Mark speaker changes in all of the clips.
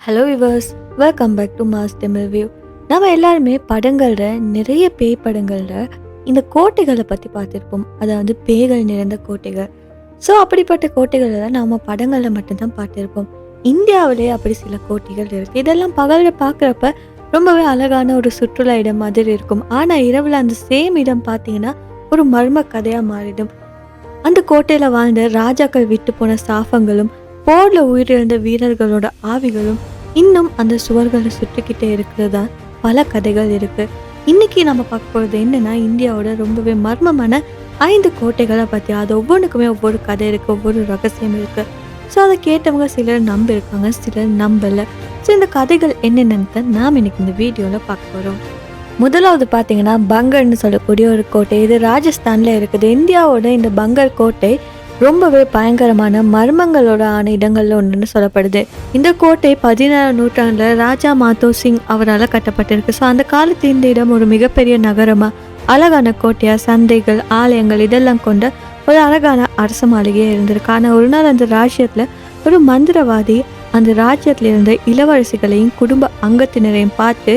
Speaker 1: Hello viewers, welcome back to mass Tamil view. நம்ம எல்லாருமே படங்களில் நிறைய பேய் படங்களில் இந்த கோட்டைகளை பற்றி பார்த்துருப்போம். அதாவது பேய்கள் நிறைந்த கோட்டைகள். ஸோ அப்படிப்பட்ட கோட்டைகளை தான் நம்ம படங்களில் மட்டும்தான் பார்த்துருப்போம். இந்தியாவிலே அப்படி சில கோட்டைகள் இருக்குது. இதெல்லாம் பகலில் பார்க்குறப்ப ரொம்பவே அழகான ஒரு சுற்றுலா இடம் மாதிரி இருக்கும். ஆனால் இரவில் அந்த சேம் இடம் பார்த்தீங்கன்னா ஒரு மர்ம கதையாக மாறிடும். அந்த கோட்டையில் வாழ்ந்த ராஜாக்கள் விட்டு போன சாபங்களும் போர்ல உயிரிழந்த வீரர்களோட ஆவிகளும் இன்னும் அந்த சுவர்களை சுற்றிக்கிட்டே இருக்கிறதா பல கதைகள் இருக்கு. இன்னைக்கு நம்ம பார்க்க போறது என்னன்னா, இந்தியாவோட ரொம்பவே மர்மமான 5 கோட்டைகளை பத்தி. அது ஒவ்வொன்றுக்குமே ஒவ்வொரு கதை இருக்கு, ஒவ்வொரு ரகசியம் இருக்கு. ஸோ அதை கேட்டவங்க சிலர் நம்பியிருக்காங்க, சிலர் நம்பல. ஸோ இந்த கதைகள் என்னென்னு நாம் இன்னைக்கு இந்த வீடியோல பார்க்க போறோம். முதலாவது பார்த்தீங்கன்னா பங்கர்னு சொல்லக்கூடிய ஒரு கோட்டை. இது ராஜஸ்தான்ல இருக்குது. இந்தியாவோட இந்த பங்கர் கோட்டை ரொம்பவே பயங்கரமான மர்மங்களோட ஆன இடங்கள்ல ஒன்றுன்னு சொல்லப்படுது. இந்த கோட்டை 16ஆம் நூற்றாண்டுல ராஜா மாதோ சிங் அவரால் கட்டப்பட்டிருக்கு. ஸோ அந்த காலத்து இந்த இடம் ஒரு மிகப்பெரிய நகரமா, அழகான கோட்டையா, சந்தைகள், ஆலயங்கள் இதெல்லாம் கொண்ட ஒரு அழகான அரச மாளிகையா இருந்திருக்கு. ஆனால் ஒரு நாள் அந்த ராஜ்யத்துல ஒரு மந்திரவாதி அந்த ராஜ்யத்துல இருந்த இளவரசிகளையும் குடும்ப அங்கத்தினரையும் பார்த்து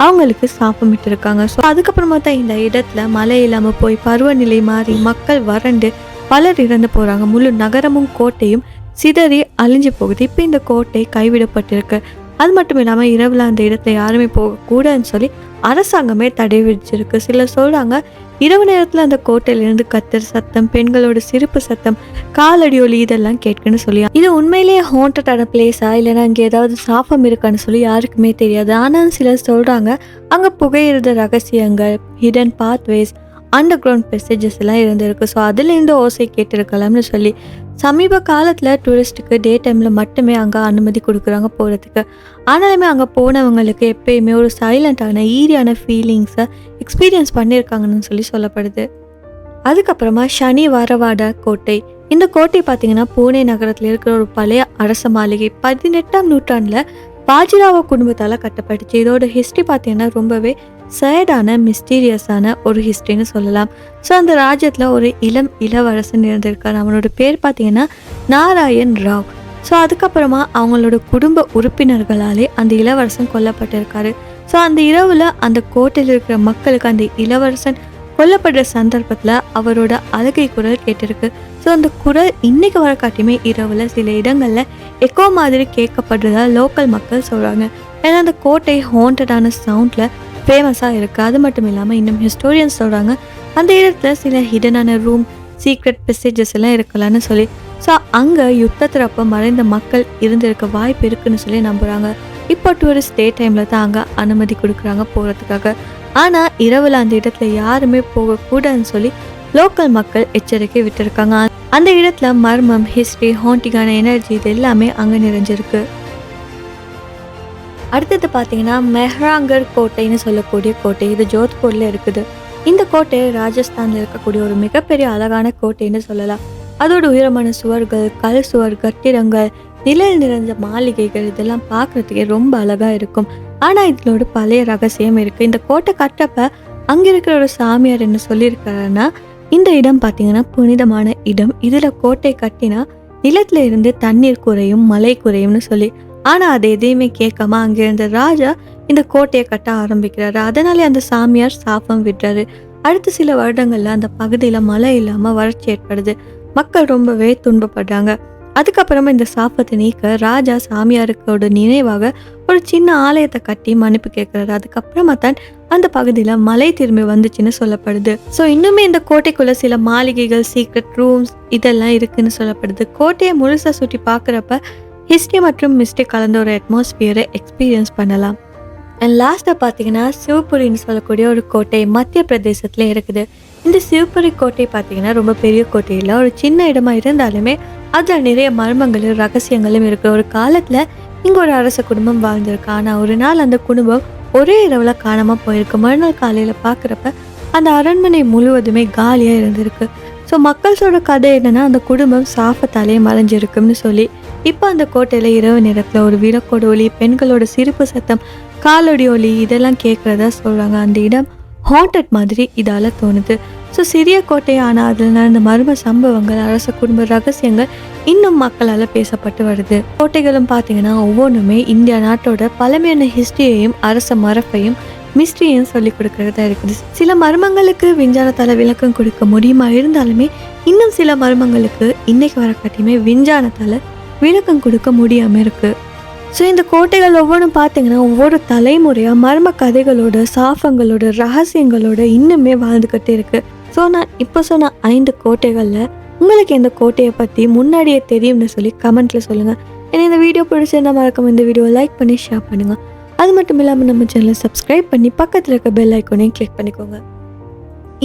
Speaker 1: அவங்களுக்கு சாப்பமிட்டு இருக்காங்க. ஸோ அதுக்கப்புறமா தான் இந்த இடத்துல மழை இல்லாமல் போய் பருவநிலை மாறி மக்கள் வறண்டு பலர் இறந்து போறாங்க. முழு நகரமும் கோட்டையும் சிதறி அழிஞ்சு போகுது. இப்போ இந்த கோட்டை கைவிடப்பட்டிருக்கு. அது மட்டும் இல்லாமல் இரவுல அந்த இடத்துல யாருமே போகக்கூடாதுன்னு சொல்லி அரசாங்கமே தடை விதிச்சிருக்கு. சிலர் சொல்றாங்க இரவு நேரத்தில் அந்த கோட்டையிலிருந்து கத்தர் சத்தம், பெண்களோட சிரிப்பு சத்தம், காலடி ஒலி இதெல்லாம் கேட்குன்னு சொல்லி. இது உண்மையிலேயே ஹாண்டடான பிளேஸா இல்லைன்னா அங்கே ஏதாவது சாபம் இருக்கான்னு சொல்லி யாருக்குமே தெரியாது. ஆனால் சிலர் சொல்றாங்க அங்கே புகையிரத ரகசியங்கள், hidden pathways, under ground messages எல்லாம் இருந்திருக்கு. ஸோ அதுலேருந்து ஓசை கேட்டிருக்கலாம்னு சொல்லி சமீப காலத்தில் டூரிஸ்ட்டுக்கு டே டைமில் மட்டுமே அங்கே அனுமதி கொடுக்குறாங்க போகிறதுக்கு. ஆனாலுமே அங்கே போனவங்களுக்கு எப்பயுமே ஒரு சைலண்டான ஈரியான ஃபீலிங்ஸை எக்ஸ்பீரியன்ஸ் பண்ணியிருக்காங்கன்னு சொல்லி சொல்லப்படுது. அதுக்கப்புறமா சனி வாரவாடா கோட்டை. இந்த கோட்டை பார்த்தீங்கன்னா பூனே நகரத்தில் இருக்கிற ஒரு பழைய அரச மாளிகை. 18ஆம் நூற்றாண்டில் பாஜிராவோ குடும்பத்தால் கட்டப்பட்டுச்சு. இதோட ஹிஸ்ட்ரி பார்த்தீங்கன்னா ரொம்பவே சேடான மிஸ்டீரியஸான ஒரு ஹிஸ்ட்ரின்னு சொல்லலாம். ஸோ அந்த ராஜ்யத்தில் ஒரு இளவரசன் இருந்திருக்கார். அவனோட பேர் பார்த்தீங்கன்னா நாராயண் ராவ். ஸோ அதுக்கப்புறமா அவங்களோட குடும்ப உறுப்பினர்களாலே அந்த இளவரசன் கொல்லப்பட்டிருக்காரு. ஸோ அந்த இரவில் அந்த கோட்டையில் இருக்கிற மக்களுக்கு அந்த இளவரசன் கொல்லப்படுற சந்தர்ப்பத்தில் அவரோட அழுகை குரல் கேட்டிருக்கு. ஸோ அந்த குரல் இன்னைக்கு வர காட்டியுமே இரவில் சில இடங்களில் எக்கோ மாதிரி கேட்கப்படுறதா லோக்கல் மக்கள் சொல்கிறாங்க. ஏன்னா அந்த கோட்டை ஹாண்டடான சவுண்டில் ஃபேமஸாக இருக்குது. அது மட்டும் இல்லாமல் இன்னும் ஹிஸ்டோரியன்ஸ் சொல்கிறாங்க அந்த இடத்துல சில ஹிடனான ரூம், சீக்ரெட் மெசேஜஸ் எல்லாம் இருக்கலான்னு சொல்லி. ஸோ அங்கே யுத்தத்திறப்ப மறைந்த மக்கள் இருந்திருக்க வாய்ப்பு இருக்குன்னு சொல்லி நம்புகிறாங்க. இப்போ டூரிஸ்ட் டே டைமில் தான் அங்கே அனுமதி கொடுக்குறாங்க போகிறதுக்காக. ஆனால் இரவில் அந்த இடத்துல யாருமே போகக்கூடாதுன்னு சொல்லி லோக்கல் மக்கள் எச்சரிக்கை விட்டுருக்காங்க. அந்த இடத்துல மர்மம், ஹிஸ்ட்ரி, ஹாண்டிங்கான எனர்ஜி இது எல்லாமே அங்கே நிறைஞ்சிருக்கு. அடுத்தது பார்த்தீங்கன்னா மெஹ்ராங்கர் கோட்டைன்னு சொல்லக்கூடிய கோட்டை. இது ஜோத்பூரில் இருக்குது. இந்த கோட்டை ராஜஸ்தானில் இருக்கக்கூடிய ஒரு மிகப்பெரிய அழகான கோட்டைன்னு சொல்லலாம். அதோட உயரமான சுவர்கள், கல் சுவர், கட்டிடங்கள், நிழல் நிறைஞ்ச மாளிகைகள் இதெல்லாம் பார்க்குறதுக்கே ரொம்ப அழகாக இருக்கும். ஆனால் இதோட பழைய ரகசியம் இருக்குது. இந்த கோட்டை கட்டப்ப அங்கே இருக்கிற ஒரு சாமியார் என்ன சொல்லியிருக்காருன்னா, இந்த இடம் பார்த்தீங்கன்னா புனிதமான இடம். இதில் கோட்டை கட்டினா நிலத்துல இருந்து தண்ணீர் குறையும், மழை குறையும்னு சொல்லி. ஆனால் அதை எதையுமே கேட்காம அங்கே இருந்த ராஜா இந்த கோட்டையை கட்ட ஆரம்பிக்கிறாரு. அதனாலே அந்த சாமியார் சாபம் விடுறாரு. அடுத்த சில வருடங்கள்ல அந்த பகுதியில் மழை இல்லாமல் வறட்சி ஏற்படுது. மக்கள் ரொம்பவே துன்பப்படுறாங்க. அதுக்கப்புறமா இந்த சாபத்தை நீக்க ராஜா சாமியாருக்கோட நினைவாக ஒரு சின்ன ஆலயத்தை கட்டி மன்னிப்பு கேட்கிறாரு. அதுக்கப்புறமா தான் அந்த பகுதியில் மழை திரும்பி வந்துச்சுன்னு சொல்லப்படுது. ஸோ இன்னுமே இந்த கோட்டைக்குள்ள சில மாளிகைகள், சீக்ரெட் ரூம்ஸ் இதெல்லாம் இருக்குன்னு சொல்லப்படுது. கோட்டையை முழுசாக சுற்றி பார்க்குறப்ப ஹிஸ்ட்ரி மற்றும் மிஸ்டேக் கலந்த ஒரு அட்மாஸ்பியரை எக்ஸ்பீரியன்ஸ் பண்ணலாம். அண்ட் லாஸ்ட்டாக பார்த்தீங்கன்னா சிவபுரின்னு சொல்லக்கூடிய ஒரு கோட்டை மத்திய பிரதேசத்தில் இருக்குது. இந்த சிவபுரி கோட்டை பார்த்தீங்கன்னா ரொம்ப பெரிய கோட்டையில் ஒரு சின்ன இடமா இருந்தாலுமே அதில் நிறைய மர்மங்களும் ரகசியங்களும் இருக்கிற ஒரு காலத்தில் இங்கே ஒரு அரச குடும்பம் வாழ்ந்திருக்கு. ஆனால் ஒரு நாள் அந்த குடும்பம் ஒரே இரவில் காணாமல் போயிருக்கு. மறுநாள் காலையில் பார்க்குறப்ப அந்த அரண்மனை முழுவதுமே காலியாக இருந்திருக்கு. ஸோ மக்கள் சொல்கிற கதை என்னென்னா அந்த குடும்பம் சாபத்தாலே மறைஞ்சிருக்குன்னு சொல்லி. இப்போ அந்த கோட்டையில் இரவு நேரத்தில் ஒரு விளக்கோட ஒலி, பெண்களோட சிரிப்பு சத்தம், காலடி ஒலி இதெல்லாம் கேட்குறதா சொல்கிறாங்க. அந்த இடம் ஹாண்டட் மாதிரி இதால் தோணுது. ஸோ சிறிய கோட்டை ஆனால் அதில் நடந்த மர்ம சம்பவங்கள், அரச குடும்ப ரகசியங்கள் இன்னும் மக்களால் பேசப்பட்டு வருது. கோட்டைகளும் பார்த்தீங்கன்னா ஒவ்வொன்றுமே இந்தியா நாட்டோட பழமையான ஹிஸ்டரியையும் அரச மரபையும் மிஸ்ட்ரியையும் சொல்லிக் கொடுக்கறதா இருக்குது. சில மர்மங்களுக்கு விஞ்ஞானத்தால் விளக்கம் கொடுக்க முடியுமா இருந்தாலுமே இன்னும் சில மர்மங்களுக்கு இன்னைக்கு வரக்காட்டியுமே விஞ்ஞானத்தால் விளக்கம் கொடுக்க முடியாமல் இருக்குது. ஸோ இந்த கோட்டைகள் ஒவ்வொன்றும் பார்த்தீங்கன்னா ஒவ்வொரு தலைமுறையாக மர்ம கதைகளோட, சாபங்களோட, ரகசியங்களோட இன்னுமே வாழ்ந்துக்கிட்டே இருக்குது. ஸோ நான் இப்போ சொன்ன 5 கோட்டைகளில் உங்களுக்கு இந்த கோட்டையை பற்றி முன்னாடியே தெரியும்னு சொல்லி கமெண்ட்டில் சொல்லுங்கள். ஏன்னா இந்த வீடியோ பிடிச்சிருந்தா மறக்காம இந்த வீடியோவை லைக் பண்ணி ஷேர் பண்ணுங்கள். அது மட்டும் இல்லாமல் நம்ம சேனலை சப்ஸ்கிரைப் பண்ணி பக்கத்தில் இருக்க பெல் ஐக்கோனையும் கிளிக் பண்ணிக்கோங்க.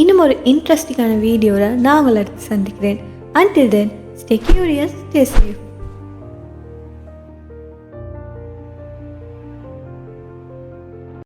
Speaker 1: இன்னும் ஒரு இன்ட்ரெஸ்டிங்கான வீடியோவில் நான் உங்களை அடுத்து சந்திக்கிறேன். Until then, stay curious, stay safe.